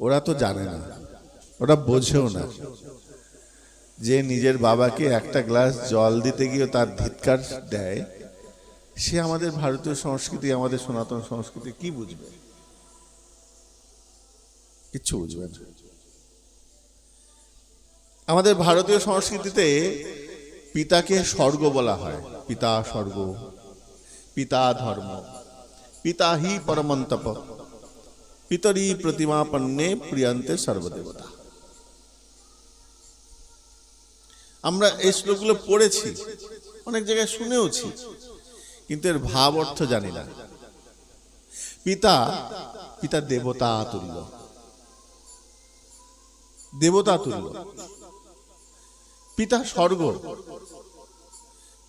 ওরা তো জানে না, ওরা বোঝেও না যে নিজের বাবাকে একটা গ্লাস জল দিতে গিয়ে তার ধিক্কার দেয়, সে আমাদের ভারতীয় সংস্কৃতি, আমাদের সনাতন সংস্কৃতি কি বুঝবে? কিচ্ছু বুঝবে না। আমাদের ভারতীয় সংস্কৃতিতে পিতাকে স্বর্গ বলা হয়। পিতা স্বর্গ, পিতা ধর্ম, পিতা হি পরমন্তপ, পিতরি প্রতিমাপন্নে প্রিয়ন্তে সর্বদেবতা। আমরা এই শ্লোকগুলো পড়েছি, অনেক জায়গায় শুনেওছি, কিন্তু এর ভাব অর্থ জানি না। পিতা, পিতা দেবতা তুল্য, দেবতা তুল্য। পিতা স্বর্গ,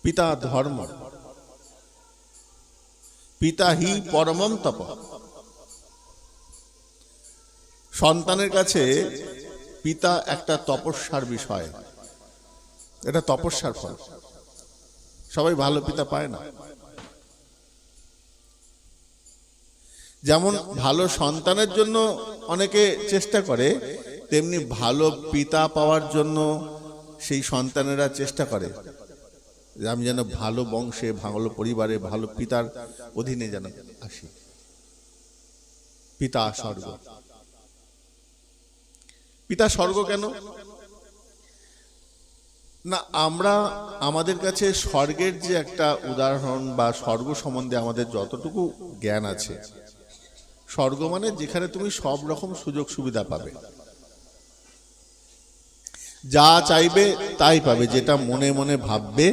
পিতা ধর্ম, পিতা হি পরমম তপ। সন্তানের কাছে পিতা একটা তপস্যার বিষয়, এটা তপস্যার ফল। সবাই ভালো পিতা পায় না। যেমন ভালো সন্তানের জন্য অনেকে চেষ্টা করে, তেমনি ভালো পিতা পাওয়ার জন্য সেই সন্তানেরা চেষ্টা করে যে আমি যেন ভালো বংশে, ভালো পরিবারে, ভালো পিতার অধীনে যেন আসি। পিতা স্বর্গ। পিতা স্বর্গ কেন না? আমরা, আমাদের কাছে স্বর্গের যে একটা উদাহরণ বা স্বর্গ সম্বন্ধে আমাদের যতটুকু জ্ঞান আছে, স্বর্গ মানে যেখানে তুমি সব রকম সুযোগ সুবিধা পাবে, যা চাইবে তাই পাবে, যেটা মনে মনে ভাববে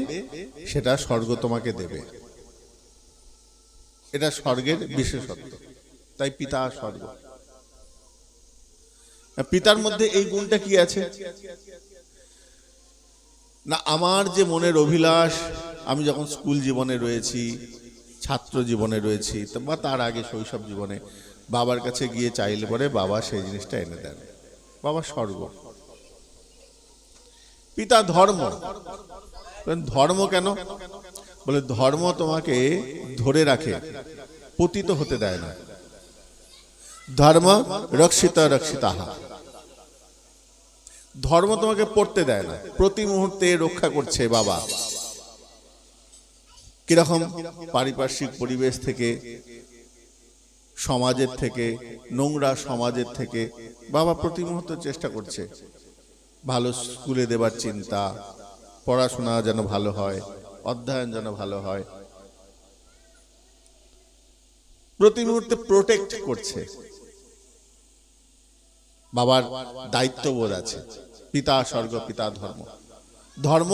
সেটা স্বর্গ তোমাকে দেবে। এটা স্বর্গের বিশেষত্ব। তাই পিতা স্বর্গ। পিতার মধ্যে এই গুণটা কি আছে না? আমার যে মনের অভিলাষ, আমি যখন স্কুল জীবনে রয়েছি, ছাত্র জীবনে রয়েছি, বা তার আগে শৈশব জীবনে, বাবার কাছে গিয়ে চাইলে পরে বাবা সেই জিনিসটা এনে দেন। বাবা স্বর্গ। পিতা ধর্ম। ধর্ম কেন? বলে ধর্ম তোমাকে ধরে রাখে, পতিত হতে দেয় না। ধর্ম রক্ষিত রক্ষিতাহা। ধর্ম তোমাকে পড়তে দেয় না, প্রতি মুহূর্তে রক্ষা করছে বাবা। কিরকম? পারিপার্শ্বিক পরিবেশ থেকে, সমাজের থেকে, নোংরা সমাজের থেকে বাবা প্রতি মুহূর্তে চেষ্টা করছে। ভালো স্কুলে দেবার চিন্তা, পড়াশোনা যেন ভালো হয়, অধ্যয়ন যেন ভালো হয়, প্রতি মুহূর্তে প্রোটেক্ট করছে। বাবার দায়িত্ববোধ আছে। পিতা স্বর্গ, পিতা ধর্ম। ধর্ম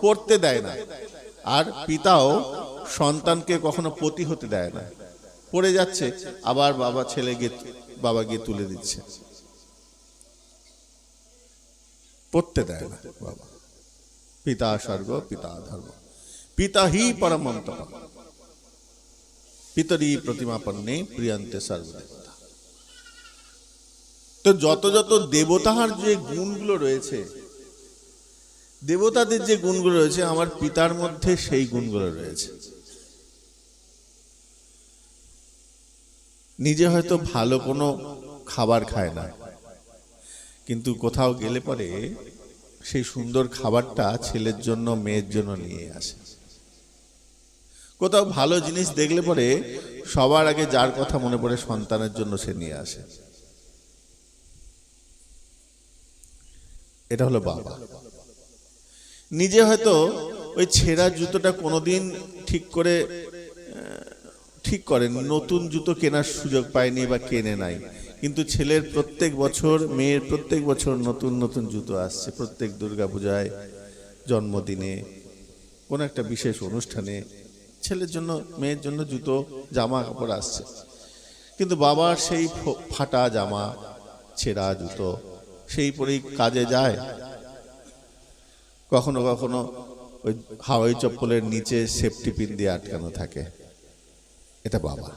পড়তে দেয় না, আর পিতাও সন্তানকে কখনো পতি হতে দেয় না। পড়ে যাচ্ছে, আবার বাবা ছেলে গিয়ে, বাবা গিয়ে তুলে দিচ্ছে। পড়তে দেয় না বাবা। পিতা স্বর্গ, পিতা ধর্ম, পিতা হি পরমন্তপ, পিতরি প্রতিমাপন্নে প্রিয়ন্তে সর্বদেবতা। তো যত যত দেবতার যে গুণগুলো রয়েছে, দেবতাদের যে গুণগুলো রয়েছে, আমার পিতার মধ্যে সেই গুণগুলো রয়েছে। নিজে হয়তো ভালো কোনো খাবার খায় না, কিন্তু কোথাও গেলে পরে সেই সুন্দর খাবারটা ছেলের জন্য, মেয়ের জন্য নিয়ে আসে। কোথাও ভালো জিনিস দেখলে পরে সবার আগে যার কথা মনে পড়ে, সন্তানের জন্য সে নিয়ে আসে। এটা হলো বাবা। নিজে হয়তো ওই ছেঁড়া জুতোটা কোনোদিন ঠিক করেন, নতুন জুতো কেনার সুযোগ পায়নি বা কেনে নাই, কিন্তু ছেলের প্রত্যেক বছর, মেয়ের প্রত্যেক বছর নতুন নতুন জুতো আসছে। প্রত্যেক দুর্গাপূজায়, জন্মদিনে, কোনো একটা বিশেষ অনুষ্ঠানে ছেলের জন্য, মেয়ের জন্য জুতো, জামা কাপড় আসছে। কিন্তু বাবার সেই ফাটা জামা, ছেঁড়া জুতো, সেই পরেই কাজে যায়। কখনো কখনো ওই হাওয়াই চপ্পলের নিচে সেফটি পিন দিয়ে আটকানো থাকে। এটা বাবা।